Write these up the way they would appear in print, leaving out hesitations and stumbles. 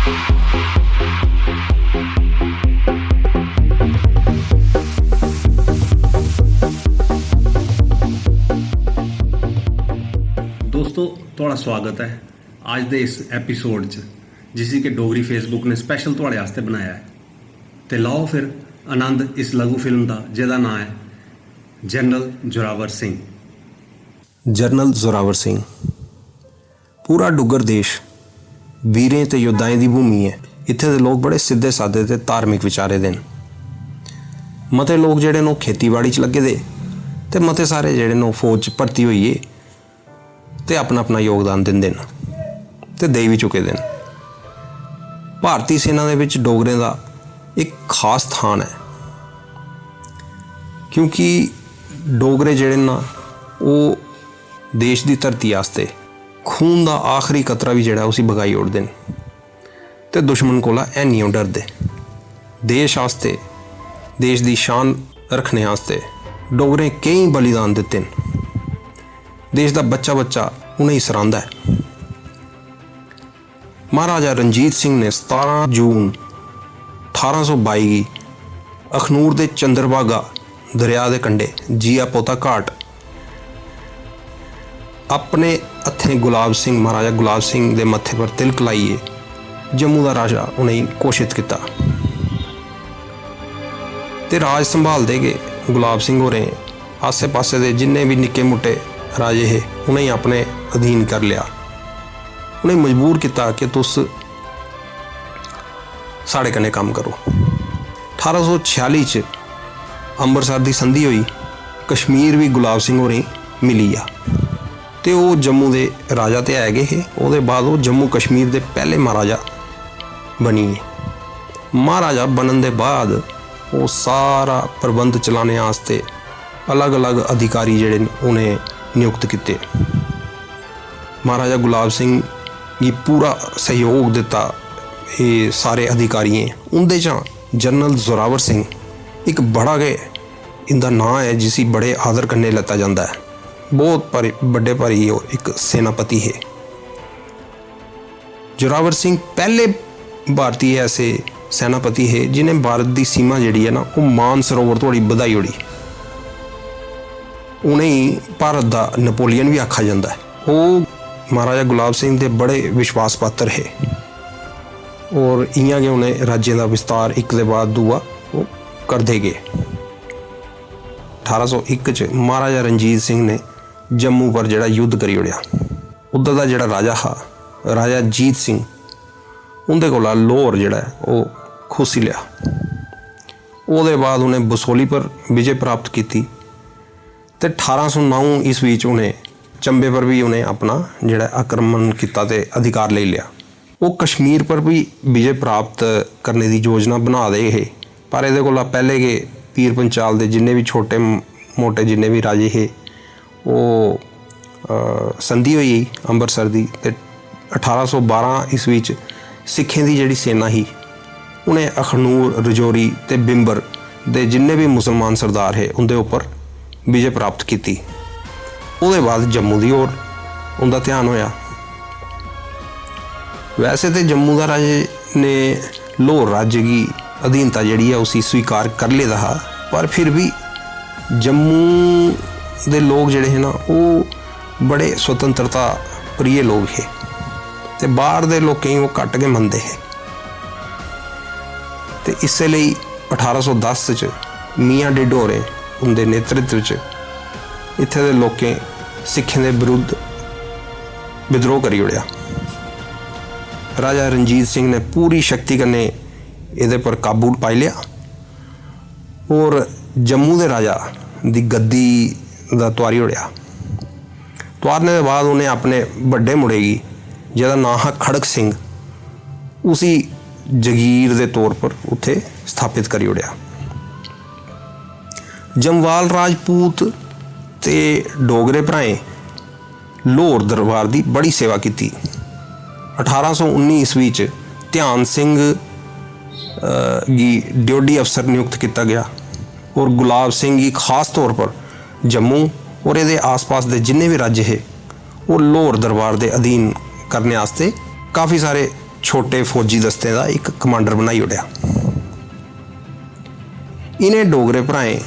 दोस्तों थोड़ा स्वागत है आज दे इस एपीसोड च जिसी के डोगरी फेसबुक ने स्पैशल थोड़े वास्ते बनाया है। तो लाओ फिर आनंद इस लघु फिल्म का जिहदा नाम है जनरल जोरावर सिंह। जनरल जोरावर सिंह पूरा डुगर देश वीरें ते योद्धाएं की भूमि है। इत्थे दे लोग बड़े सीधे सादे ते धार्मिक विचारे दे। मते लोग जेहड़े नो खेतीबाड़ी च लगे दे ते मते सारे जेहड़े नो फौज च भर्ती होइए ते अपना अपना योगदान दिंदे न ते दे भी चुके दे। भारतीय सेना दे विच डोगरें दा एक खास स्थान है क्योंकि डोगरे जेहड़े ना वो देश की धरती आस्ते खून का आखिरी कतरा भी जेहड़ा उसी बगाई ओड़दे न ते दुश्मन कोला ऐनियों डरदे। देश आस्ते देश की शान रखने आस्ते डोगरें कई बलिदान दिते न। देश का बच्चा बच्चा उन्हें सराहंदा है। महाराजा रणजीत सिंह ने 17 जून 1822 की अखनूर के चंद्रभागा दरिया के कंढे जिया पोता घाट अपने हत्थें गुलाब सिंह महाराजा गुलाब सिंह के मत्थे पर तिलक लाइए जम्मू का राजा उन्हें घोषित किया। ते राज संभाल दे गए गुलाब सिंह होरें आसे पासे दे जिन्ने भी निक्के मुट्टे राजे है उन्हें अपने अधीन कर लिया। उन्हें मजबूर किया कि तुस साढ़े कन्ने काम करो। 1846 च अमृतसर की संधि हुई। कश्मीर भी गुलाब सिंह होरें मिली आ ते वो जम्मू के राजा तो है गए हे। उसदे बाद वो जम्मू कश्मीर के पहले महाराजा बनी है। महाराजा बनने के बाद वो सारा प्रबंध चलाने वास्ते अलग अलग अधिकारी जेहड़े उन्हें नियुक्त किए। महाराजा गुलाब सिंह की पूरा सहयोग दिता ये सारे अधिकारियों। उनके चा जनरल जोरावर सिंह एक बड़ा गै इनका नाम है जिसी बड़े आदर कन्ने लता जाता है। बहुत बड़े भारी एक सेनापति है। जोरावर सिंह पहले भारतीय ऐसे सेनापति है जिन्हें भारत की सीमा जी है ना वो मानसरोवर थोड़ी बधाई ओड़ी। उन्हें भारत का नपोलियन भी आखा जाता है। वो महाराजा गुलाब सिंह के बड़े विश्वास पात्र है और इयां गै उन्हें राज्य का विस्तार एक के बाद दूआ वो करते गए। 1801 च महाराजा रणजीत सिंह ने जम्मू पर जिहड़ा युद्ध करी ओड़िया। उधर का जिहड़ा राजा हा राजा जीत सिंह उनके कोला लाहौर जिहड़ा वो खुसी लिया। उसदे बाद उन्हें बसोली पर विजय प्राप्त की ते 1809 ईस्वी च उन्हें चंबे पर भी उन्हें अपना जिहड़ा आक्रमण किया ते अधिकार ले लिया। वो कश्मीर पर भी विजय प्राप्त करने की योजना बना दे है पर ये कोला पहले के पीर पंचाल के जिन्ने भी छोटे मोटे जिन्ने भी राजे है वो संधि हुई अमृतसर की। 1812 ईस्वी च सिखें की जिहड़ी सेना ही उन्हें अखनूर रजौरी ते बिंबर दे जिन्ने भी मुसलमान सरदार है उनके उपर विजय प्राप्त की। उसदे बाद जम्मू की ओर उनका ध्यान होया। वैसे तो जम्मू का राजे ने लाहौर राज्य की अधीनता जिहड़ी है उसी स्वीकार कर लेदा हा पर फिर भी जम्मू के लोग जिहड़े है ना वो बड़े स्वतंत्रता प्रिय लोग है ते बाहर दे लोकें वो घट के मनते हैं। तो इसलिए 1810 च मियाँ डिडोरे उनके नेतृत्व च इत्थे दे लोकें सिखें के विरुद्ध विद्रोह करी ओड़िया। राजा रणजीत सिंह ने पूरी शक्ति कन्ने इहदे पर काबू पाई लिया और जम्मू के राजा की गद्दी का तुआरी ओढ़िया। तुआरने के बाद उन्हें अपने बड़े मुड़े की जिहदा नाम है खड़क सिंह उसी जगीर के तौर पर उत्थे स्थापित करी ओढ़िया। जमवाल राजपूत ते डोगरे भराएं लाहौर दरबार की बड़ी सेवा की। 1819 ईस्वी च ध्यान सिंह गी ड्योडी अफसर नियुक्त किया गया और गुलाब सिंह की खास तौर पर जम्मू और ये आसपास के जिन्ने भी राज्य है वो लाहौर दरबार के अधीन करने वास्ते काफ़ी सारे छोटे फौजी दस्ते का एक कमांडर बनाई ओढ़िया। इन्हें डोगरे भराएं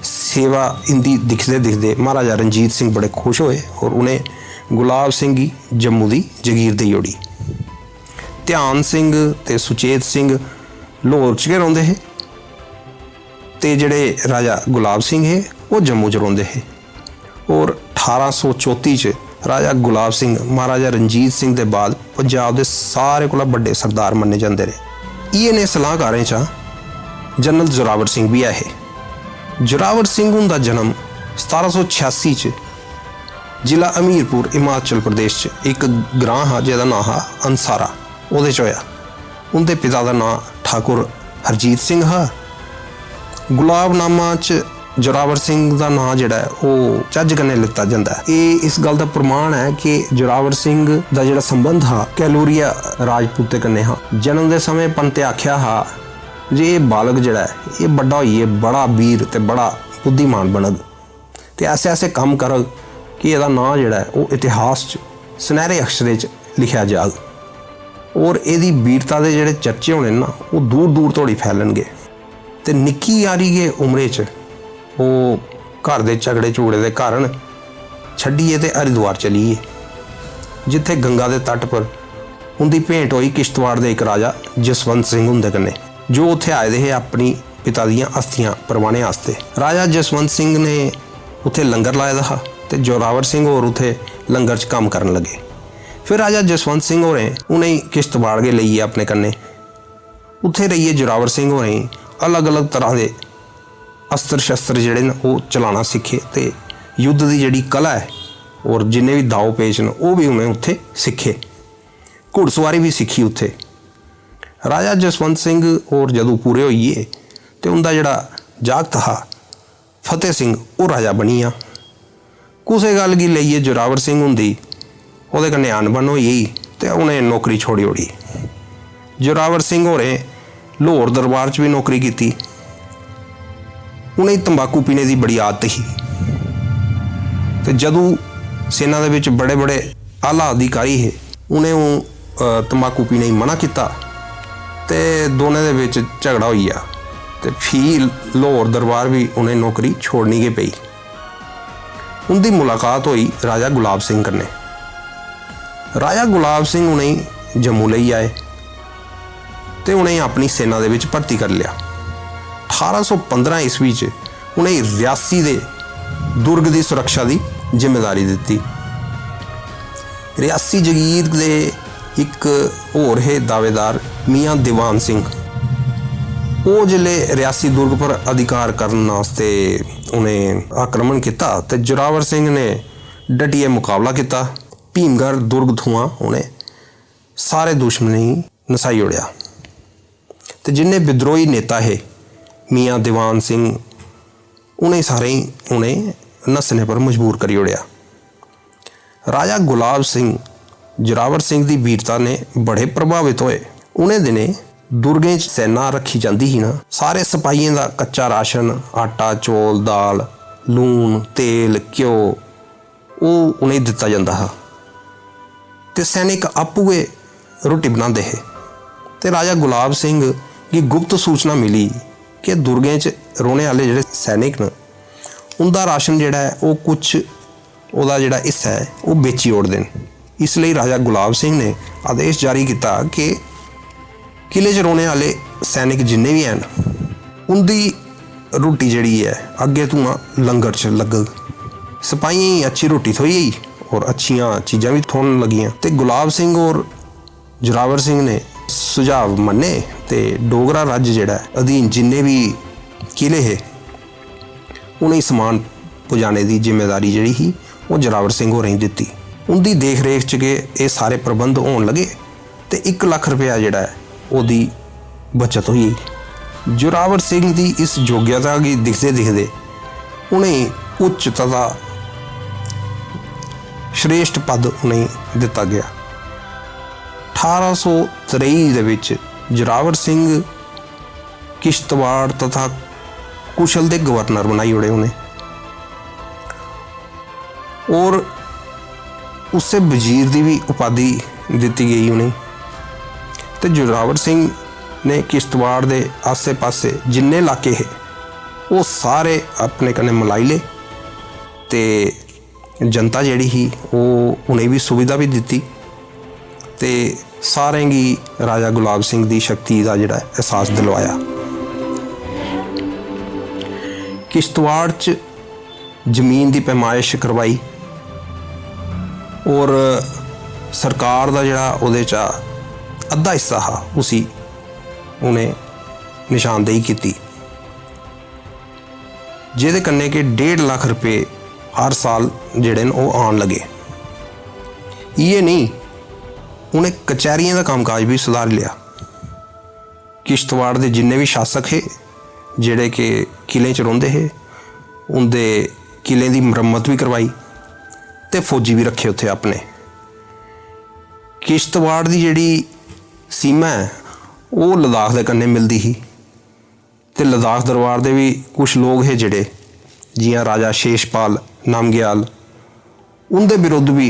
सेवा इंदी दिखते दिखते महाराजा रणजीत सिंह बड़े खुश होए और उन्हें गुलाब सिंह की जम्मू की जगीर दे ओड़ी। ध्यान सिंह ते सुचेत सिंह लाहौर च गै रौंदे हे ते जिहड़े राजा गुलाब सिंह है वो जम्मू च रौंदे हे। और 1834 च राजा गुलाब सिंह महाराजा रणजीत सिंह के बाद पंजाब के सारे कोला बड़े सरदार मन्ने जाते रहे। इन्हें सलाहकारें चा जनरल जोरावर सिंह भी है। जोरावर सिंह उनका जन्म 1786 च जिला अमीरपुर हिमाचल प्रदेश च एक ग्रां हा जिहदा नाम हा अंसारा उहदे च होया। उनके पिता का नाम ठाकुर हरजीत सिंह हा। गुलाबनामा च जोरावर सिंह का नाम जिहड़ा वो झज्ज कन्नै लिता जाता है। ये इस गल का प्रमाण है कि जोरावर सिंह का जिहड़ा संबंध हा कैलोरिया राजपूते कन्नै हा। जन्म के समय पंते आख्या हा जे ये बालक जिहड़ा है ये बड़ा होइए बड़ा वीर ते बड़ा बुद्धिमान बनग ते ऐसे ऐसे काम करग कि इसदा नाम जिहड़ा है वो इतिहास च सुनहरे अक्षरें च लिखिया जाग और इसदी वीरता के जिहड़े चर्चे होने ना वो दूर दूर तोड़ी फैलणगे। ते निक्की यारी के उमरे च वो घर के झगड़े झुगड़े के कारण छड्डिए ते हरिद्वार चलीए जिथे गंगा के तट पर उनकी भेंट हुई किश्तवाड़ के एक राजा जसवंत सिंह उनके कन्नै जो उत्थे आए थे अपनी पिता दियां अस्थियां परवाने वास्ते। राजा जसवंत सिंह ने उत्थे लंगर लाए दा हा ते जोरावर सिंह और उत्थे लंगर च काम करन लगे। फिर राजा जसवंत सिंह होरें उन्हें किश्तवाड़ के लिए अपने कन्नै उत्थे रहिए जोरावर सिंह होरें अलग अलग तरह के अस्त्र शस्त्र जिहड़े न वो चलाना सीखे ते युद्ध की जिहड़ी कला है और जिन्ने भी दाव पेच न वो भी उन्हें उत्थे सीखे। घुड़सवारी भी सीखी उत्थे। राजा जसवंत सिंह और जदों पूरे होइए तो उनका जिहड़ा जागत हा फतेह सिंह वो राजा बनिया। कुसै गल गी लेइए जोरावर सिंह हुंदी उहदे कन्नै अनबन होई ते उन्हें नौकरी छोड़ी ओड़ी। जोरावर सिंह होरें लाहौर दरबार च भी नौकरी की। उन्हें तंबाकू पीने की बड़ी आदत ही ते जदों सेना दे विच बड़े बड़े आला अधिकारी है उन्हें तंबाकू पीने की मना किया ते दोनों दे विच झगड़ा हो गया ते फिर लाहौर दरबार भी उन्हें नौकरी छोड़नी गई पई। उनकी मुलाकात हुई राजा गुलाब सिंह कन्नै। राजा गुलाब सिंह उन्हें जम्मू ले आए तो उन्हें अपनी सेना दे विच भर्ती कर लिया। 1815 ईस्वी च उन्हें रियासी दे दुर्ग की सुरक्षा की जिम्मेदारी दी। रियासी जगीर दे एक होर है दावेदार मियाँ दीवान सिंह वो जिले रियासी दुर्ग पर अधिकार करने वास्ते उन्हें आक्रमण किया तो जोरावर सिंह ने डटिए मुकाबला किया। भीमगढ़ दुर्ग थुआं उन्हें सारे दुश्मनी नसाई उड़िया तो जिन्ने विद्रोही नेता है मियाँ दीवान सिंह उन्हें सारे ही उन्हें नसने पर मजबूर करी उड़िया। राजा गुलाब सिंह जोरावर सिंह की वीरता ने बड़े प्रभावित होए। उन्हें दिने दुर्गें च सेना रखी जाती ही ना सारे सिपाहियों का कच्चा राशन आटा चौल दाल लून तेल घ्यो वो उन्हें दिता जाता है ते सैनिक आपू गए रोटी बनाते हैं। तो राजा गुलाब सिंह की गुप्त सूचना मिली कि दुर्गें च रौहने वाले जिहड़े सैनिक न उनका राशन जिहड़ा है वो कुछ उहदा जिहड़ा हिस्सा है वो बेची ओड़दे न। इसलिए राजा गुलाब सिंह ने आदेश जारी किया कि किले च रौहने वाले सैनिक जिन्ने भी हैं उनकी रोटी जिहड़ी है अगे तू लंगर च लगग। सिपाहियों ही अच्छी रोटी थोई और अच्छियां चीज़ां भी थोन लगियां ते गुलाब सिंह और जोरावर सिंह ने सुझाव मन्ने ते डोगरा राज्य जिहड़ा अधीन जिन्ने भी किले है उन्हें समान पुजाने की जिम्मेदारी जिहड़ी ही वो जोरावर सिंह होरें दित्ती। उनकी देख रेख च के ये सारे प्रबंध होने लगे तो 1 लाख रुपया जिहड़ा है उहदी बचत हुई। जोरावर सिंह की इस योग्यता की दिखते दिखते उन्हें उच्च तथा श्रेष्ठ पद उन्हें दिता गया। 1823 दे विच जोरावर सिंह किश्तवाड़ तथा कुशल के गवर्नर बनाई उड़े उन्हें और उससे वजीर की भी उपाधि दी गई उन्हें। ਤੇ ਜੋਰਾਵਰ ਸਿੰਘ ਨੇ ਕਿਸ਼ਤਵਾੜ ਦੇ ਆਸੇ ਪਾਸੇ ਜਿੰਨੇ ਇਲਾਕੇ ਹੈ ਉਹ ਸਾਰੇ ਆਪਣੇ ਕਨੇ ਮਿਲਾਈ ਲੇ ਤੇ जनता जिहड़ी ही वो उन्हें भी सुविधा भी दी ते सारे गी राजा गुलाब सिंह की शक्ति का जिहड़ा एहसास दिलवाया। किश्तवाड़ च जमीन की पैमाइश करवाई और सरकार का जिहड़ा उहदे च अद्धा हिस्सा हा उसी उन्हें निशानदेही की जिहदे कन्ने के 1.5 लाख रुपए हर साल जिहड़े न वो आन लगे। ये नहीं उन्हें कचहरियों का कामकाज भी सुधार लिया। किश्तवाड़ के जिन्ने भी शासक है जिहड़े कि किले च रहिंदे है उनके किले की मुरम्मत भी करवाई ते फौजी भी रखे उत्थे अपने। किश्तवाड़ की जिहड़ी सीमा है वो लद्दाख के कन्ने मिलती ही ते लद्दाख दरबार के भी कुछ लोग है जिहड़े जियां राजा शेषपाल नामग्याल उनके विरुद्ध भी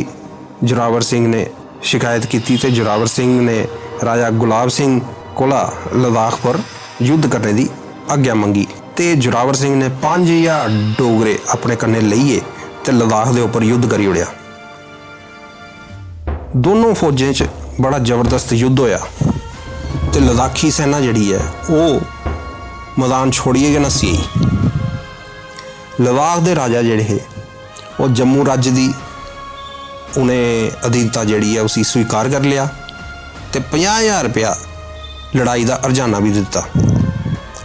जोरावर सिंह ने शिकायत की ते जोरावर सिंह ने राजा गुलाब सिंह कोला लद्दाख पर युद्ध करने की आग्या मंगी ते जोरावर सिंह ने 5000 डोगरे अपने कन्ने लईए ते लद्दाख के उपर युद्ध करी उड़िया। दोनों फौजें च बड़ा जबरदस्त युद्ध होया ते लद्दाखी सेना जिहड़ी है वो मैदान छोड़िए गए नसी। लद्दाख के राजा जिहड़े है वो जम्मू राज्य की उन्हें अधीनता जिहड़ी है उसी स्वीकार कर लिया ते 50,000 रुपया लड़ाई का अर्जाना भी दिता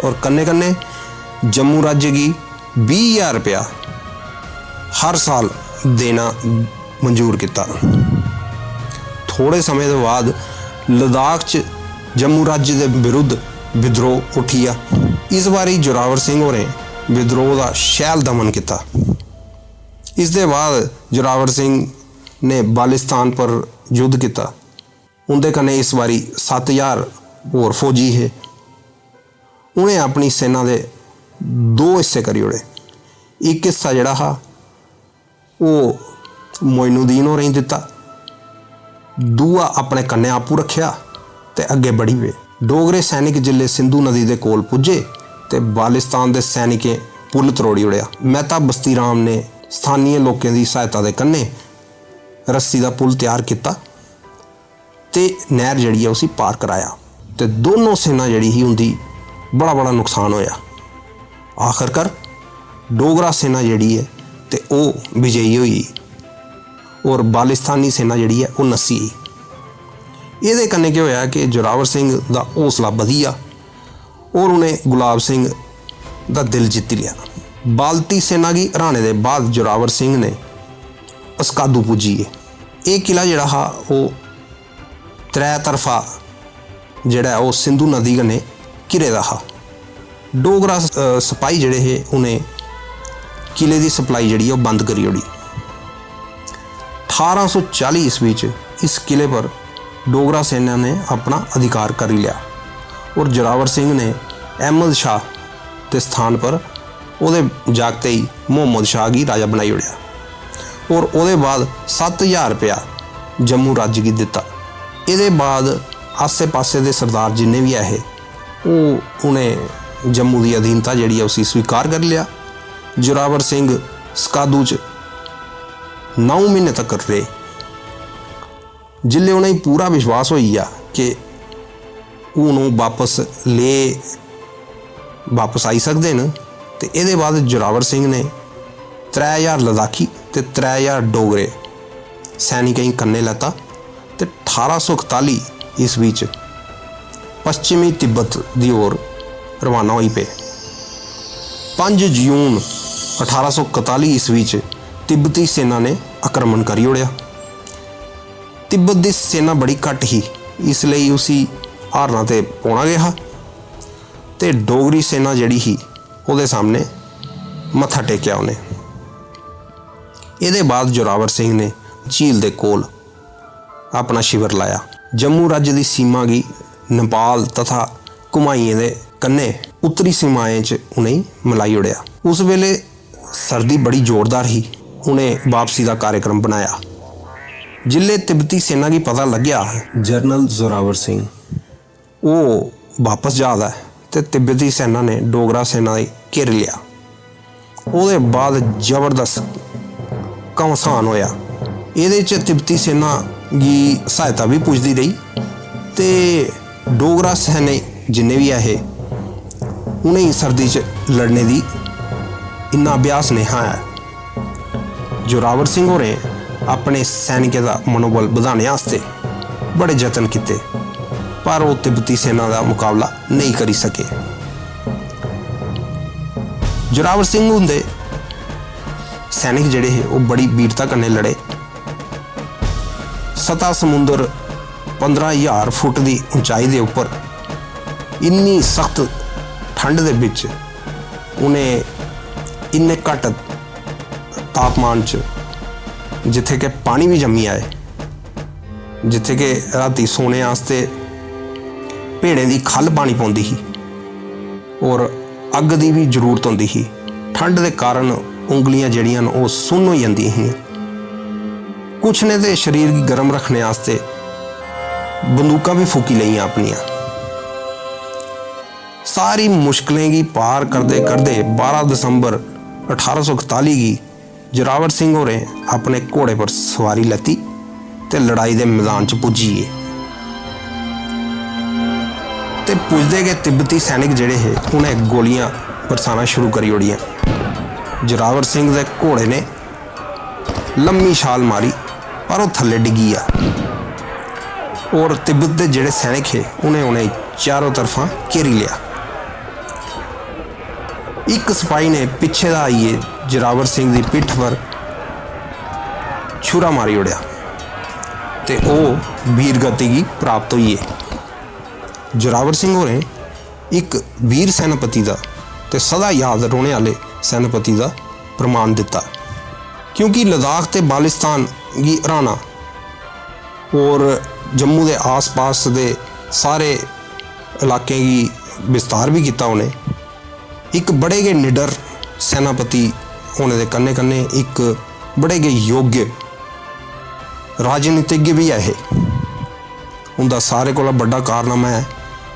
और कन्ने कन्ने जम्मू राज्य की 20,000 रुपया हर साल देना मंजूर किया। थोड़े समय के बाद लद्दाख च जम्मू राज्य के विरुद्ध विद्रोह उठिया। इस बारी जोरावर सिंह होरें विद्रोह का शैल दमन किया। इस दे बाद जोरावर सिंह ने बालिस्तान पर युद्ध किया। उनके कन्ने इस बारी 7,000 होर फौजी है। उन्हें अपनी सेना के 2 हिस्से करी ओड़े। एक हिस्सा जिहड़ा हा वो मोइनुद्दीन होरें दिता, दूआ अपने कन्ने आपू रखिया ते अगे बढ़ी वे। डोगरे सैनिक जिले सिंधु नदी के कोल पुजे ते बालिस्तान के सैनिकें पुल तरोड़ी उड़िया। मेहता बस्ती राम ने स्थानीय लोगों की सहायता के कन्ने रस्सी का पुल तैयार किया ते नहर जिहड़ी है उसी पार कराया ते दोनों सेना जिहड़ी ही उनकी बड़ा नुकसान होया। आखिरकार डोगरा सेना जिहड़ी है ते वो विजयी हुई और बालिस्तानी सेना जिहड़ी है वो नस्सी। ये कन्ने क्या होया कि जोरावर सिंह का हौसला वधिया और उन्हें गुलाब सिंह का दिल जीत लिया। बाल्टी सेना की हराने के बाद जोरावर सिंह ने अस्कादू पुज्जिए। ये किला जिहड़ा हा वो 3 तरफा जिहड़ा वो सिंधु नदी कन्ने घिरे दा हा। डोगरा सिपाही जिहड़े हे उन्हें किले की सप्लाई जिहड़ी वो बंद करी ओड़ी। 1840 ईस्वी च इस किले पर डोगरा सेना ने अपना अधिकार कर लिया और जोरावर सिंह ने अहमद शाह के स्थान पर उहदे जागते ही मुहम्मद शाह की राजा बनाई उड़िया और उहदे बाद 7,000 रुपया जम्मू राज्य की दिता। ये बाद आसे पासे के सरदार जिन्ने भी है वो उन्हें जम्मू की अधीनता जिहड़ी है उसी स्वीकार कर लिया। जोरावर सिंह स्कादू च 9 महीने तक रहे। जिले उन्हें पूरा विश्वास हो गया कि उन्होंने वापस आई सकते हैं तो ये बाद जोरावर सिंह ने 3,000 लद्दाखी ते 3,000 डोगरे सैनिकें कन्ने लैता तो 1841 ईस्वी च पश्चिमी तिब्बत की ओर रवाना होई पे। 5 जून 1841 ईस्वी च तिब्बती सेना ने आक्रमण करी ओड़िया। तिब्बत की सेना बड़ी घट ही इसलिए उसी हारना ते पौना गया ते डोगरी सेना जिहड़ी ही उहदे सामने मत्था टेकिया उन्हें। ये बाद जोरावर सिंह ने झील के कोल अपना शिविर लाया। जम्मू राज्य की सीमा की नेपाल तथा कुमाइयों के कन्ने उत्तरी सीमाएं च उन्हें मिलाई उड़िया। उस वेले सर्दी बड़ी जोरदार ही। उन्हें वापसी का कार्यक्रम बनाया। जिले तिब्बती सेना की पता लग्या जनरल जोरावर सिंह ਉਹ ਵਾਪਸ ਜਾਂਦਾ ਤੇ ਤਿੱਬਤੀ ਸੈਨਾ ਨੇ ਡੋਗਰਾ ਸੈਨਾ ਦੀ ਘੇਰ ਲਿਆ। ਉਹਦੇ ਬਾਅਦ ਜ਼ਬਰਦਸਤ ਘਮਸਾਨ ਹੋਇਆ। ਇਹਦੇ 'ਚ ਤਿੱਬਤੀ ਸੈਨਾ ਦੀ ਸਹਾਇਤਾ ਵੀ ਪੁੱਜਦੀ ਰਹੀ ਤੇ डोगरा सैने जिन्ने भी है उन्हें सर्दी च लड़ने की इन्ना अभ्यास नहीं है। जोरावर सिंह होरें अपने सैनिकों का मनोबल बढ़ाने वास्ते बड़े यत्न किए पर वो तिब्बती सेना का मुकाबला नहीं करी सके। जोरावर सिंह हुंदे सैनिक जिहड़े है वो बड़ी वीरता कन्नै लड़े। सता समुंदर 15,000 फुट की ऊंचाई के उपर इन्नी सख्त ठंड के विच उन्हें इन्ने घट तापमान च जिथे कि पानी भी जमी आए, जिथे कि राती सोने वास्ते भेड़े की खल पानी पाउंदी ही और अग की भी जरूरत होंदी ही। ठंड के कारण उंगलियां जड़ियां वो सुन्न हो जांदियां ही। कुछ ने तो शरीर की गर्म रखने वास्ते बंदूक भी फूकी लिया अपनिया। सारी मुश्किलें की पार करते करते 12 दिसंबर 1841 की जोरावर सिंह होरें अपने घोड़े पर सवारी लैती ते लड़ाई के मैदान च पुज्जिए। ते पुजदे गए तिब्बती सैनिक जिहड़े है उन्हें गोलियां बरसाना शुरू करी ओड़ियां। जोरावर सिंह के घोड़े ने लम्मी छाल मारी पर वो थल्ले डिगी आ और तिब्बत के जिहड़े सैनिक है उन्हें चारों तरफा घेरी लिया। एक सिपाही ने पिछे दा आइए जोरावर सिंह की पिठ पर छुरा मारी उड़िया ते ओ वीरगति की प्राप्त हुई है। जोरावर सिंह होरें एक वीर सैनापति का ते सदा याद रोने वाले सैनापति का प्रमाण दिता, क्योंकि लद्दाख ते बालिस्तान की हराना और जम्मू के आस पास के सारे इलाके की विस्तार भी किया। उन्हें एक बड़े गए निडर सैनापति होने के कन्ने कन्ने एक बड़े गए योग्य राजनीतिज्ञ भी है। उनका सारे को बड़ा कारनामा है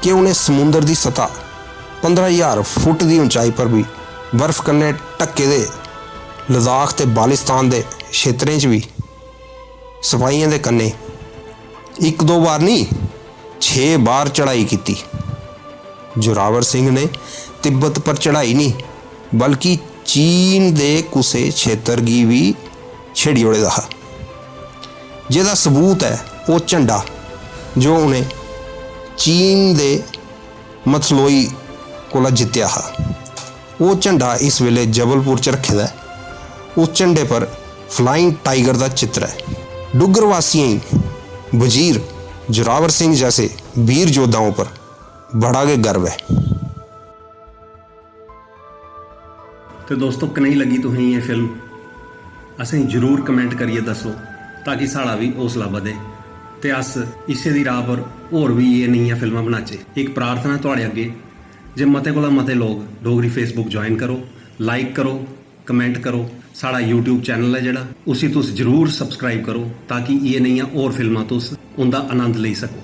कि उन्हें समुद्र की सतह 15,000 फुट की ऊंचाई पर भी बर्फ कन्ने ढके दे लद्दाख ते बालिस्तान के क्षेत्रें च भी सिपाहियों के कन्ने एक दो बार नहीं 6 बार चढ़ाई की। जोरावर सिंह ने तिब्बत पर चढ़ाई नहीं बल्कि चीन के कुसे क्षेत्र की भी छेड़ी ओड़े दा, जिहदा सबूत है वो झंडा जो उन्हें चीन के मथलोई कोला जित्या हा। वो झंडा इस वेले जबलपुर च रखे दा। उस झंडे पर फ्लाइंग टाइगर का चित्र है। डुग्गर वासियों वजीर जोरावर सिंह जैसे वीर योद्धाओं पर बड़ा के गर्व है। तो दोस्तों कनेही लगी तुसें ये फिल्म असें जरूर कमेंट करिए दसो ताकि साड़ा भी हौसला बधे ते अस इसे दी राह पर होर भी ये नई फिल्मां बनाचे। एक प्रार्थना तुहाड़े अगे जे मते कोला मते लोग डोगरी फेसबुक ज्वाइन करो, लाइक करो, कमेंट करो। साड़ा यूट्यूब चैनल है जिहड़ा उसी तुस जरूर सबसक्राइब करो ताकि ये नई होर फिल्मां तुस उनका आनंद ले सको।